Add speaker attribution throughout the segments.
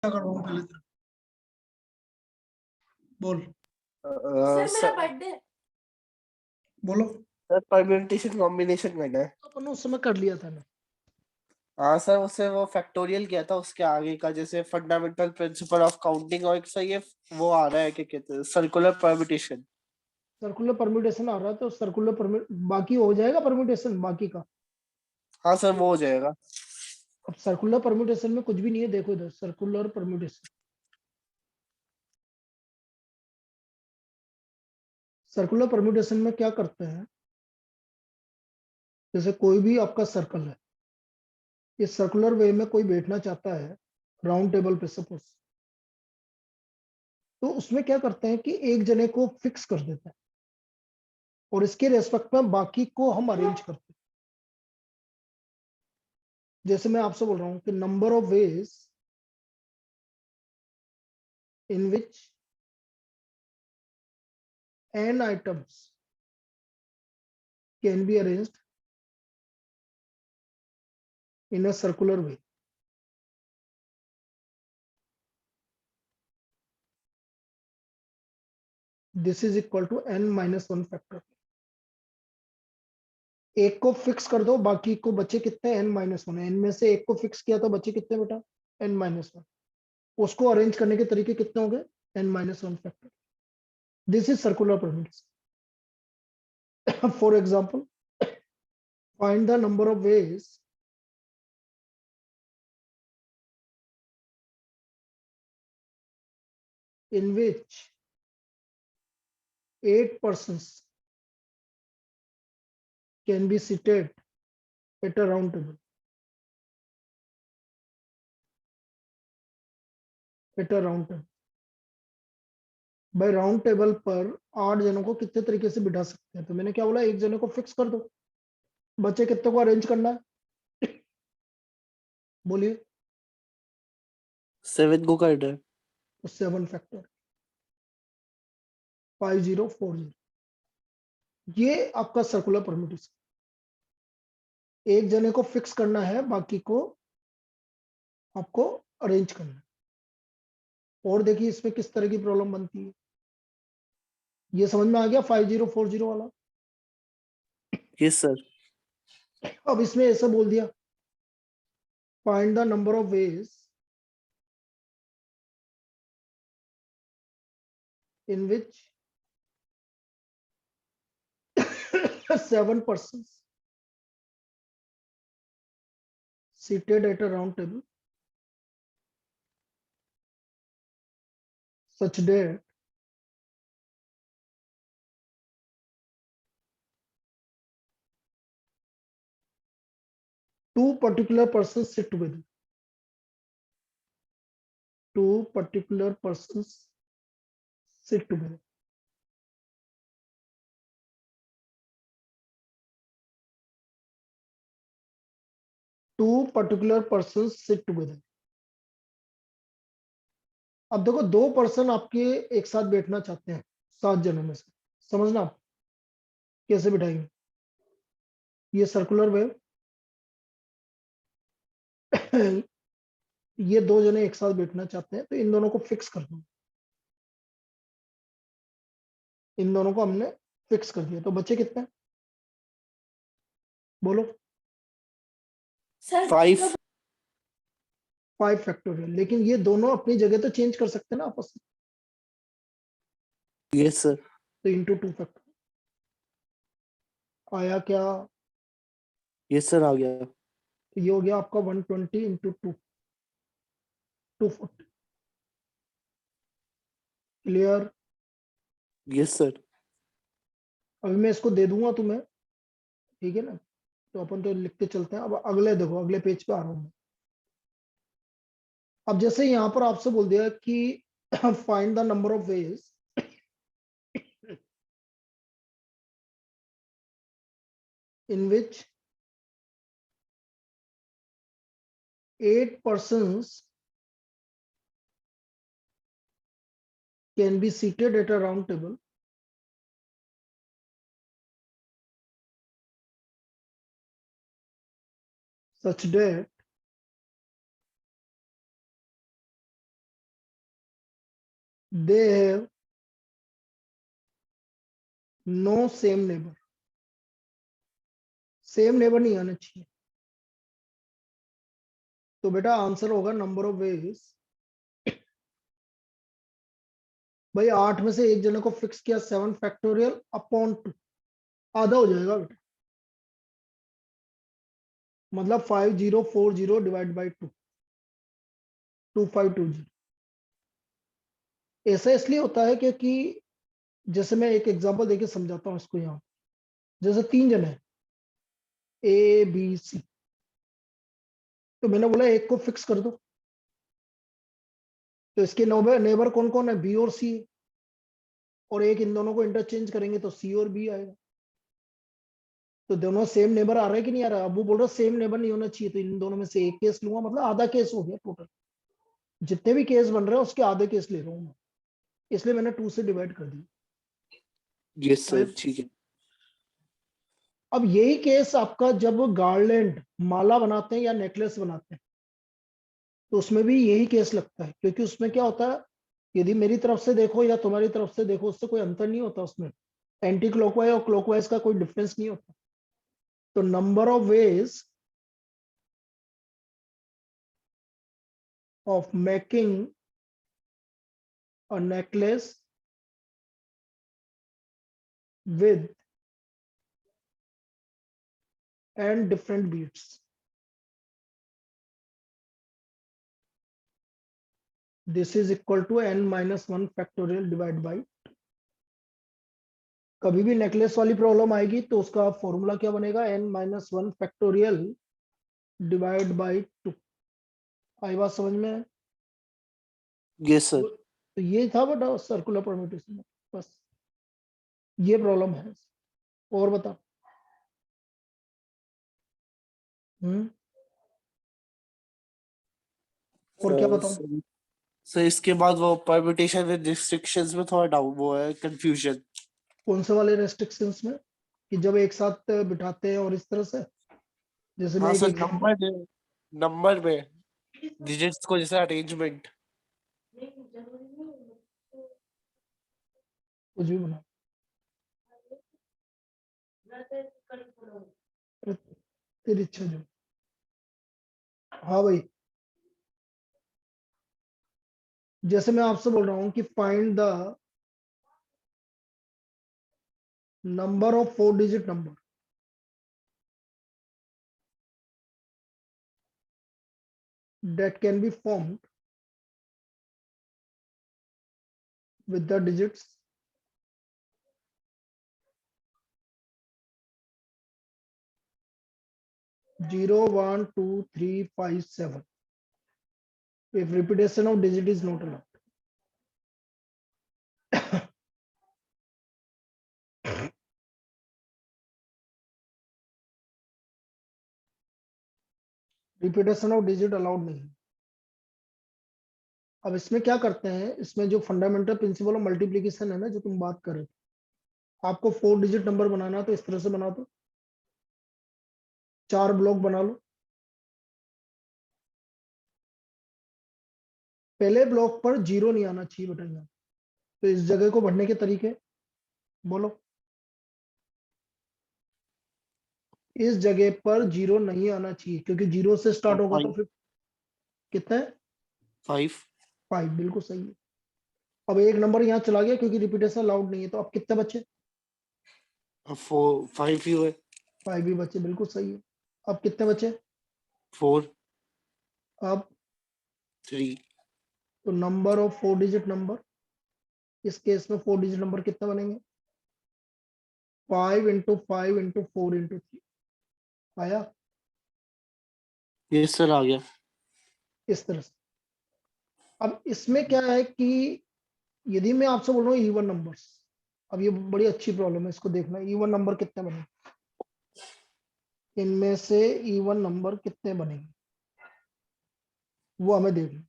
Speaker 1: नाश्ता करवाऊं पहले तेरा। बोल।
Speaker 2: सर मेरा बर्थडे।
Speaker 1: बोलो।
Speaker 2: सर परम्यूटेशन कॉम्बिनेशन करना है।
Speaker 1: अपन उस समय कर लिया था ना।
Speaker 2: हाँ सर, उससे वो फैक्टोरियल किया था, उसके आगे का जैसे फंडामेंटल प्रिंसिपल ऑफ काउंटिंग, और एक सही है वो आ रहा है, क्या कहते हैं, सर्कुलर परम्यूटेशन।
Speaker 1: सर्कुलर परम्यूटेशन आ रहा है तो सर्कुलर बाकी हो जाएगा परम्यूटेशन बाकी का।
Speaker 2: हाँ सर, वो हो जाएगा।
Speaker 1: अब सर्कुलर परम्यूटेशन में कुछ भी नहीं है, देखो इधर सर्कुलर परम्यूटेशन। सर्कुलर परम्यूटेशन में क्या करते हैं, जैसे कोई भी आपका सर्कल है, इस सर्कुलर वे में कोई बैठना चाहता है राउंड टेबल पे सपोज, तो उसमें क्या करते हैं कि एक जने को फिक्स कर देते हैं और इसके रेस्पेक्ट में बाकी को हम अरेंज करते हैं। जैसे मैं आपसे बोल रहा हूं कि number of ways in which n items can be arranged in a circular way. This is equal to n minus 1 factor. एक को फिक्स कर दो, बाकी को बचे कितने, n माइनस वन। n में से एक को फिक्स किया तो बचे कितने बेटा, n माइनस वन। उसको अरेंज करने के तरीके कितने हो गए, n minus one factor. This is circular permutation. For example, find the number of ways in which 8 persons can be seated at a round table. At a round table. भाई round table पर 8 जनों को कितने तरीके से बिठा सकते हैं, तो मैंने क्या बोला, एक जने को फिक्स कर दो, बच्चे कितने को अरेंज करना है, बोलिए।
Speaker 2: 7 को कर रहे हैं।
Speaker 1: तो 7 फैक्टर 5040, ये आपका सर्कुलर परम्यूटेशन। एक जने को फिक्स करना है, बाकी को आपको अरेंज करना है। और देखिए इसमें किस तरह की प्रॉब्लम बनती है, ये समझ में आ गया 5040 वाला।
Speaker 2: Yes sir.
Speaker 1: अब इसमें ऐसा बोल दिया, find the number of ways in which 7 persons seated at a round table such that two particular persons sit together. Two particular persons sit together. Two particular persons sit together. अब देखो 2 person आपके एक साथ बैठना चाहते हैं 7 जनों में से, समझना आप कैसे बिठाएंगे। ये सर्कुलर वेव, ये 2 जने एक साथ बैठना चाहते हैं, तो इन दोनों को फिक्स कर दो। इन दोनों को हमने फिक्स कर दिया, तो बच्चे कितने, बोलो।
Speaker 2: 5।
Speaker 1: 5 फैक्टोरियल। लेकिन ये दोनों अपनी जगह तो चेंज कर सकते हैं ना आपस में,
Speaker 2: यस सर।
Speaker 1: तो इंटू 2 फैक्टर आया क्या,
Speaker 2: यस सर, आ गया।
Speaker 1: तो ये हो गया आपका 120 इंटू 2, 240। क्लियर।
Speaker 2: Yes sir.
Speaker 1: अभी मैं इसको दे दूंगा तुम्हें, ठीक है ना, तो अपन तो लिखते चलते हैं। अब अगले देखो, अगले पेज पे आ रहा हूं मैं। अब जैसे यहाँ पर आपसे बोल दिया कि find the number of ways in which 8 persons can be seated at a round table such that they have no same neighbour, same neighbour नहीं आना चाहिए। तो बेटा आंसर होगा नंबर ऑफ वेज। भाई 8 में से एक जने को फिक्स किया 7 फैक्टोरियल अपॉन 2, आधा हो जाएगा बेटा, मतलब 5040 डिवाइड बाई 2, 2520। ऐसा इसलिए होता है क्योंकि जैसे मैं एक एग्जांपल देके समझाता हूँ इसको। यहाँ जैसे 3 जने हैं, ए बी सी, तो मैंने बोला एक को फिक्स कर दो, तो इसके नेबर कौन कौन है, बी और सी, और एक इन दोनों को इंटरचेंज करेंगे तो सी और बी आएगा। तो दोनों सेम नेबर आ रहा है कि नहीं आ रहा? अब वो बोल रहा सेम नेबर नहीं होना चाहिए, तो इन दोनों में से एक केस लूंगा, मतलब आधा केस हो गया टोटल। जितने भी केस बन रहे हैं उसके आधे केस ले रहा हूँ मैं, इसलिए मैंने 2 से डिवाइड कर दिया।
Speaker 2: यस सर, ठीक है।
Speaker 1: अब यही केस आपका जब गार्लैंड माला बनाते हैं या नेकलेस बनाते हैं, तो उसमें भी यही केस लगता है, क्योंकि उसमें क्या होता है, यदि मेरी तरफ से देखो या तुम्हारी तरफ से देखो उससे कोई अंतर नहीं होता, उसमें एंटी क्लॉकवाइज और क्लॉकवाइज का कोई डिफरेंस नहीं होता। तो number of ways of making a necklace with and different beats, this is equal to n minus 1 factorial divide by। कभी भी नेकलेस वाली प्रॉब्लम आएगी तो उसका फॉर्मूला क्या बनेगा, n minus 1 factorial divide by 2। आई बात समझ में?
Speaker 2: Yes sir.
Speaker 1: तो ये था बटा सर्कुलर परम्यूटेशन, बस ये प्रॉब्लम है। और बता। और क्या बताऊं?
Speaker 2: सर सर, इसके बाद वो परम्यूटेशन विद रिस्ट्रिक्शंस में थोड़ा डाउट वो है, कंफ्यूजन।
Speaker 1: कौन से वाले रेस्ट्रिक्शंस में? कि जब एक साथ बिठाते हैं और इस तरह से, जैसे मैं
Speaker 2: हाँ
Speaker 1: एक
Speaker 2: सर,
Speaker 1: एग्जांपल,
Speaker 2: नंबर में डिजिट्स को जैसे अरेंजमेंट।
Speaker 1: कुछ भी बना, तेरी इच्छा जो। हाँ भाई, जैसे मैं आपसे बोल रहा हूं कि find the number of 4 digit number that can be formed with the digits 0, 1, 2, 3, 5, 7 if repetition of digit is not allowed। Repetition of digit allowed नहीं है। अब इसमें क्या करते हैं, इसमें जो फंडामेंटल प्रिंसिपल ऑफ मल्टीप्लीकेशन है ना, जो तुम बात कर रहे हो, आपको 4 डिजिट नंबर बनाना तो इस तरह से बना दो, 4 ब्लॉक बना लो। पहले ब्लॉक पर जीरो नहीं आना चाहिए बेटा यहाँ, तो इस जगह को भरने के तरीके बोलो। इस जगह पर जीरो नहीं आना चाहिए, क्योंकि जीरो से स्टार्ट होगा तो
Speaker 2: 5
Speaker 1: फिर कितना है,
Speaker 2: 5
Speaker 1: 5, बिल्कुल सही है। अब एक नंबर यहाँ चला गया क्योंकि रिपीटेशन अलाउड नहीं है, तो अब कितने बचे,
Speaker 2: 4 5 ही हुए।
Speaker 1: 5 भी बचे, बिल्कुल सही है। अब कितने बचे,
Speaker 2: 4
Speaker 1: अब
Speaker 2: 3
Speaker 1: तो नंबर ऑफ 4 डिजिट नंबर, इस केस में 4 डिजिट नंबर कितने बनेंगे, 5 इंटू 5 इंटू 4 इंटू 3 आया,
Speaker 2: ये सर आ गया।
Speaker 1: इस तरह से। अब इसमें क्या है कि यदि मैं आपसे बोल रहा हूँ इवन नंबर्स, अब ये बड़ी अच्छी प्रॉब्लम है, इसको देखना, इवन नंबर कितने बने, इनमें से इवन नंबर कितने बनेंगे वो हमें देखना।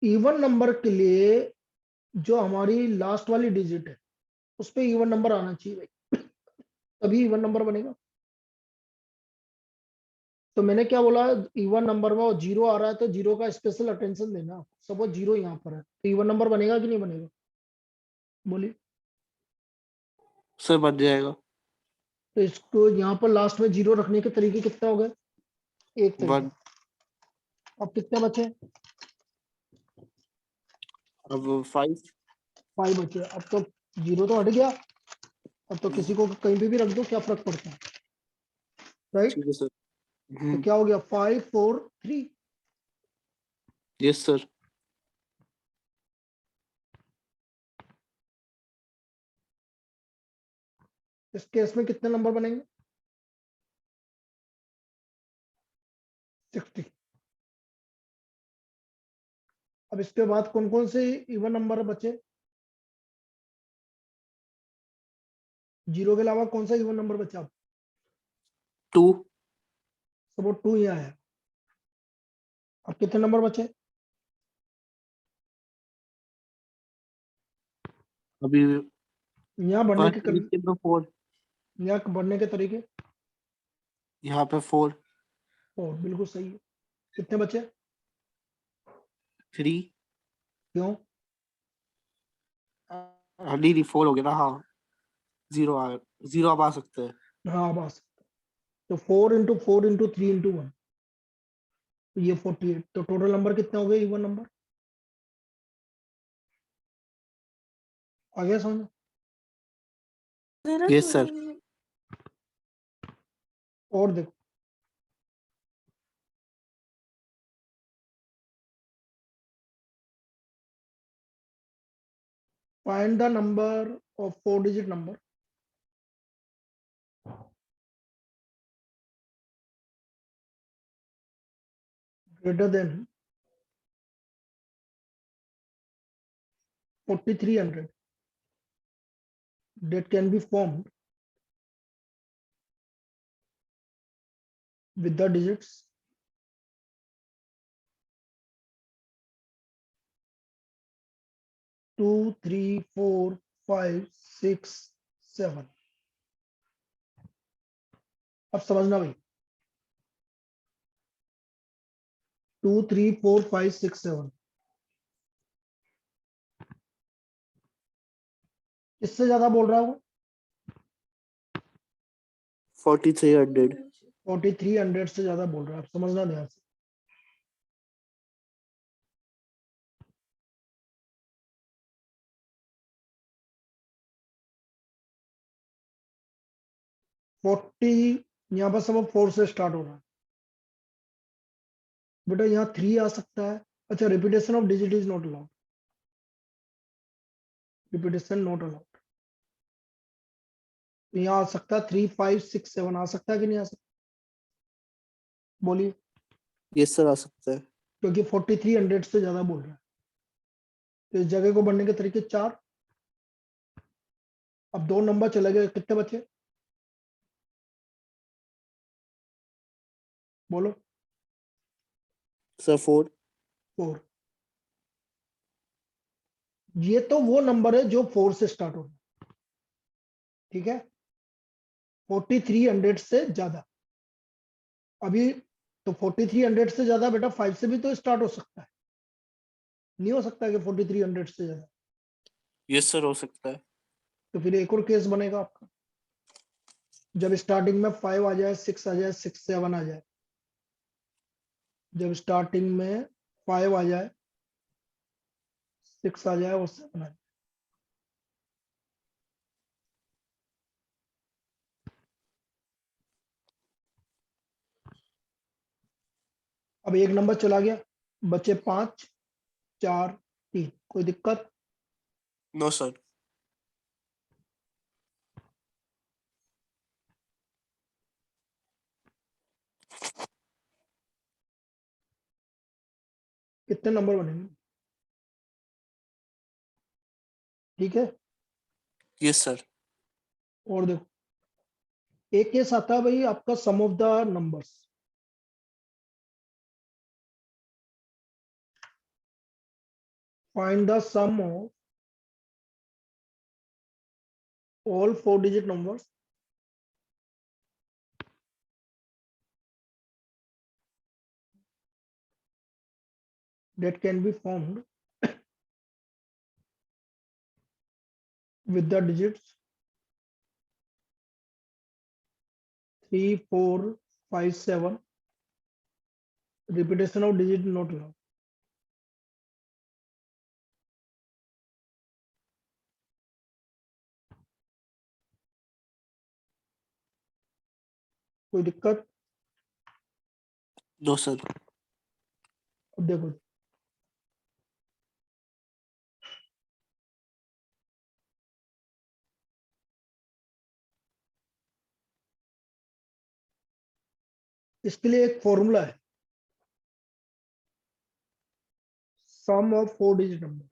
Speaker 1: इवन नंबर के लिए जो हमारी लास्ट वाली डिजिट है उस पे इवन नंबर आना चाहिए भाई, तभी इवन नंबर बनेगा। तो मैंने क्या बोला, इवन नंबर में वो जीरो आ रहा है तो जीरो का स्पेशल अटेंशन देना। सपोज जीरो यहाँ पर है तो इवन नंबर बनेगा कि नहीं बनेगा, बोलिए।
Speaker 2: सर बन जाएगा।
Speaker 1: तो इसको यहाँ पर लास्ट में जीरो रखने के तरीके कितने हो गए, एक तरीका।
Speaker 2: 1।
Speaker 1: अब कितने बचे,
Speaker 2: अब 5।
Speaker 1: 5 बचे। अब तो जीरो तो हट गया, अब तो किसी को कहीं पे भी रख दो, क्या फर्क पड़ता है, राइट।
Speaker 2: ठीक है सर।
Speaker 1: तो क्या हो गया, 5 4 3।
Speaker 2: Yes sir.
Speaker 1: इस केस में कितने नंबर बनेंगे, 60। अब इसके बाद कौन कौन से इवन नंबर बचे, जीरो के अलावा कौन सा इवन नंबर बचा,
Speaker 2: 2।
Speaker 1: सपोज 2 यहाँ है। अब कितने नंबर बचे,
Speaker 2: अभी
Speaker 1: यहाँ बढ़ने के
Speaker 2: नीचे में 4।
Speaker 1: यहाँ बढ़ने के तरीके,
Speaker 2: यहाँ पे 4।
Speaker 1: और बिल्कुल सही है। कितने बचे,
Speaker 2: 3।
Speaker 1: क्यों,
Speaker 2: नहीं 4 हो गया ना, हाँ। 0 आ 0 अब आ सकते हैं।
Speaker 1: हाँ बस। तो 4 into 4 into 3 into 1, तो ये 48। तो टोटल नंबर कितने हो गए इवन नंबर, आ गया समझ।
Speaker 2: Yes sir.
Speaker 1: और देखो, find the number of 4-digit number greater than 4300 that can be formed with the digits 2 3 4 5 6 7। अब समझना भाई, 2 3 4 5 6 7, इससे ज्यादा बोल रहा हूँ,
Speaker 2: 4300।
Speaker 1: 4300 से ज्यादा बोल रहा है। अब समझना ध्यान से, फोर्टी यहाँ पर सब 4 से स्टार्ट हो रहा है बेटा, यहाँ 3 आ सकता है। अच्छा, repetition of digit is not allowed, repetition not allowed. यहाँ आ सकता है 3 5 6 7, आ सकता है कि नहीं आ सकता, बोलिए।
Speaker 2: यस सर आ सकता है।
Speaker 1: क्योंकि 4300 से ज्यादा बोल रहा है, तो इस जगह को बढ़ने के तरीके 4। अब 2 नंबर चले गए, कितने बचे, बोलो।
Speaker 2: सर 4।
Speaker 1: 4। ये तो वो नंबर है जो 4 से स्टार्ट हो रहा है, ठीक है, 4300 से ज्यादा। अभी तो 4300 से ज्यादा बेटा 5 से भी तो स्टार्ट हो सकता है, नहीं हो सकता कि 4300 से ज्यादा।
Speaker 2: यस सर हो सकता है।
Speaker 1: तो फिर एक और केस बनेगा आपका, जब स्टार्टिंग में 5 आ जाए, 6 आ जाए, 6 7 आ जाए। जब स्टार्टिंग में 5 आ जाए, 6 आ जाए और 7 आ जाए। अब एक नंबर चला गया, बचे 5 4 3, कोई दिक्कत,
Speaker 2: नो सर।
Speaker 1: कितने नंबर बनेंगे, ठीक है।
Speaker 2: Yes sir.
Speaker 1: और देखो, एक केस आता है भाई आपका sum of the numbers. Find the sum of all 4-digit numbers that can be formed with the digits 3, 4, 5, 7. Repetition of digit not allowed. कोई दिक्कत?
Speaker 2: No sir.
Speaker 1: अब देखो, इसके लिए एक फॉर्मूला है, सम ऑफ 4 डिजिट नंबर।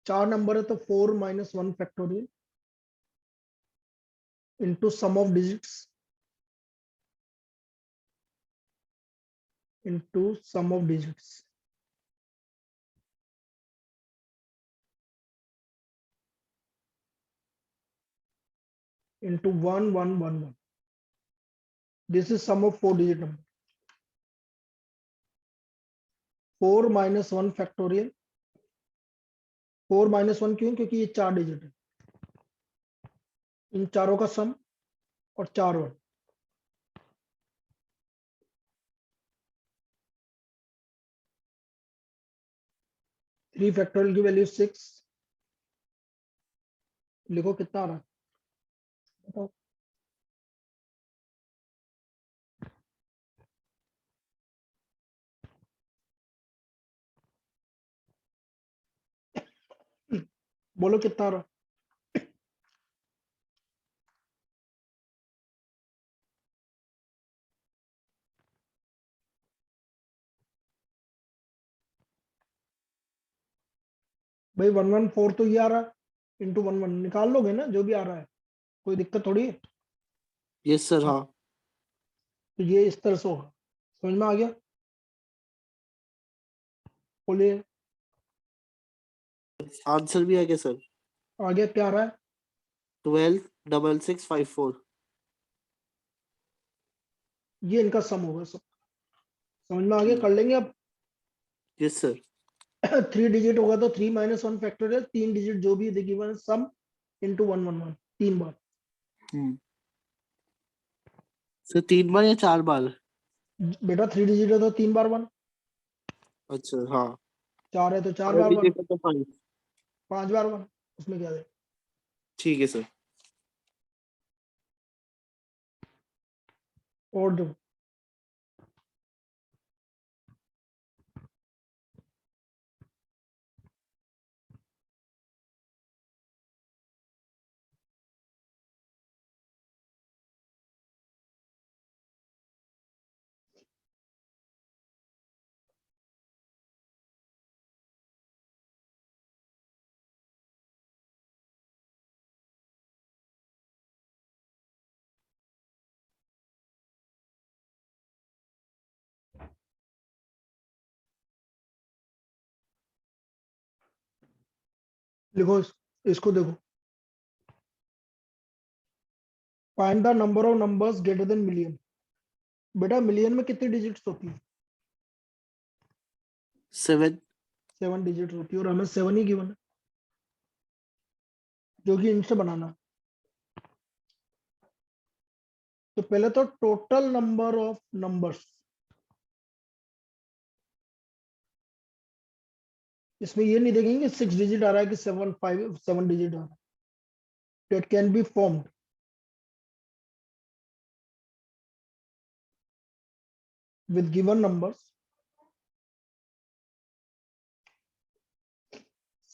Speaker 1: चार नंबर है तो 4 minus 1 factorial into sum of digits into sum of digits into 1 1 1 1. This is sum of 4 digit number. 4 minus 1 factorial. 4 minus 1 क्यों? क्योंकि ये 4 डिजिट है, इन चारों का सम और 4 1। थ्री फैक्टोरियल की वैल्यू 6। लिखो कितना आ रहा है, बताओ। बोलो कितना आ रहा है? भाई 114 तो ये आ रहा है, इंटू 1 1 निकाल लोगे ना, जो भी आ रहा है, कोई दिक्कत थोड़ी है।
Speaker 2: Yes sir. हाँ
Speaker 1: तो ये इस तरह से होगा, समझ में आ गया? बोलिए
Speaker 2: आंसर भी है क्या सर?
Speaker 1: आगे क्या आ रहा है?
Speaker 2: 12,6654।
Speaker 1: ये इनका सम होगा सब, समझ में आ गया? कर लेंगे अब।
Speaker 2: Yes sir.
Speaker 1: 3 डिजिट होगा तो 3 माइनस 1 फैक्टोरियल, 3 डिजिट जो भी गिवन सम इंटू 1 1 1, 3 बार।
Speaker 2: सर 3 बार या 4 बार?
Speaker 1: बेटा 3 डिजिट है तो 3 बार 1,
Speaker 2: अच्छा हाँ।
Speaker 1: 4 है तो 4
Speaker 2: 5
Speaker 1: बार 1,
Speaker 2: डिजिट है तो 5।
Speaker 1: 5 बार 1, उसमें क्या है?
Speaker 2: ठीक है सर।
Speaker 1: और दो। लिखो इसको देखो, find the number of numbers greater than million. बेटा मिलियन में कितनी डिजिट्स होती है?
Speaker 2: 7।
Speaker 1: 7 डिजिट होती है, और हमें 7 ही गिवन है, जो कि इनसे बनाना है। तो पहले तो टोटल नंबर ऑफ नंबर्स, इसमें ये नहीं देखेंगे 6 डिजिट आ रहा है कि 7 डिजिट आ रहा है। That can be formed with given numbers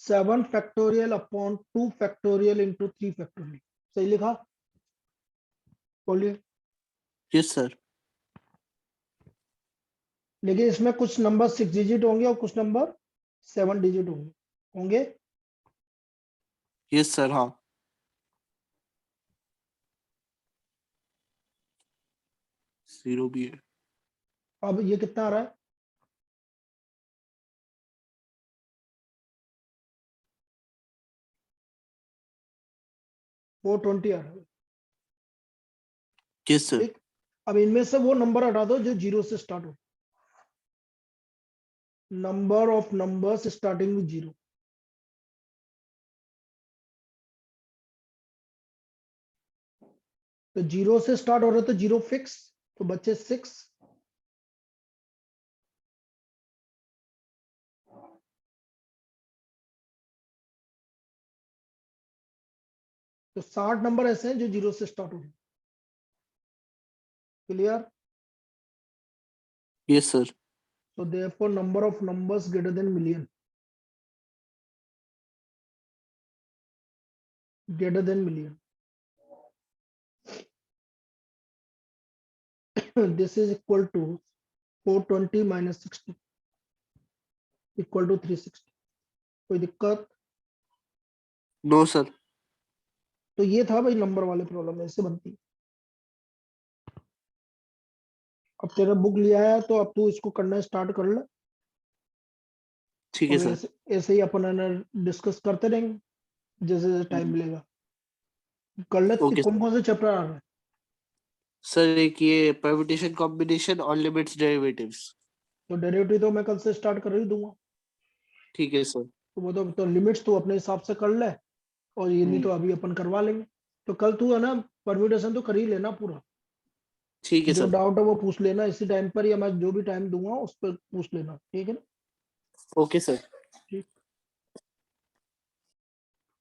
Speaker 1: 7 factorial upon 2 factorial into 3 factorial। सही लिखा? बोलिए।
Speaker 2: Yes sir.
Speaker 1: लेकिन इसमें कुछ नंबर 6 डिजिट होंगे और कुछ नंबर 7 डिजिट होंगे।
Speaker 2: Yes sir. हाँ 0 भी है।
Speaker 1: अब ये कितना आ रहा है? फोर 20 आ रहा है।
Speaker 2: Yes sir.
Speaker 1: ठीक, अब इनमें से वो नंबर हटा दो जो 0 से स्टार्ट हो, number of numbers starting with 0। तो 0 से स्टार्ट हो रहा है तो 0 फिक्स, तो बच्चे 6। तो 60 नंबर ऐसे हैं जो 0 से स्टार्ट हो रहे हैं। Clear?
Speaker 2: Yes sir.
Speaker 1: So therefore number of numbers greater than million, greater than million. This is equal to 420 minus 60 equal to 360. कोई दिक्कत?
Speaker 2: No sir.
Speaker 1: तो ये था भाई नंबर वाले प्रॉब्लम, ऐसे बनती है। अब तेरा बुक लिया है तो अब तू इसको करना स्टार्ट कर ले,
Speaker 2: ठीक है
Speaker 1: और
Speaker 2: सर।
Speaker 1: ऐसे ही अपन डिस्कस करते रहेंगे जैसे जैसे टाइम मिलेगा। कर ले।
Speaker 2: ओके
Speaker 1: कौन कौन से चैप्टर आ रहे हैं?
Speaker 2: सर, एक ये परम्यूटेशन कॉम्बिनेशन और लिमिट्स डेरिवेटिव्स।
Speaker 1: तो डेरिवेटिव तो मैं कल से स्टार्ट कर ही दूंगा।
Speaker 2: ठीक है सर।
Speaker 1: तो वो तो लिमिट्स तू अपने हिसाब से कर ले, और ये नहीं तो अभी अपन करवा लेंगे। तो कल तू है ना परम्यूटेशन तो कर ही लेना पूरा।
Speaker 2: ठीक है
Speaker 1: जो
Speaker 2: सर।
Speaker 1: डाउट है वो पूछ लेना इसी टाइम पर, या मैं जो भी टाइम दूंगा उस पर पूछ लेना, ठीक है ना?
Speaker 2: Okay sir.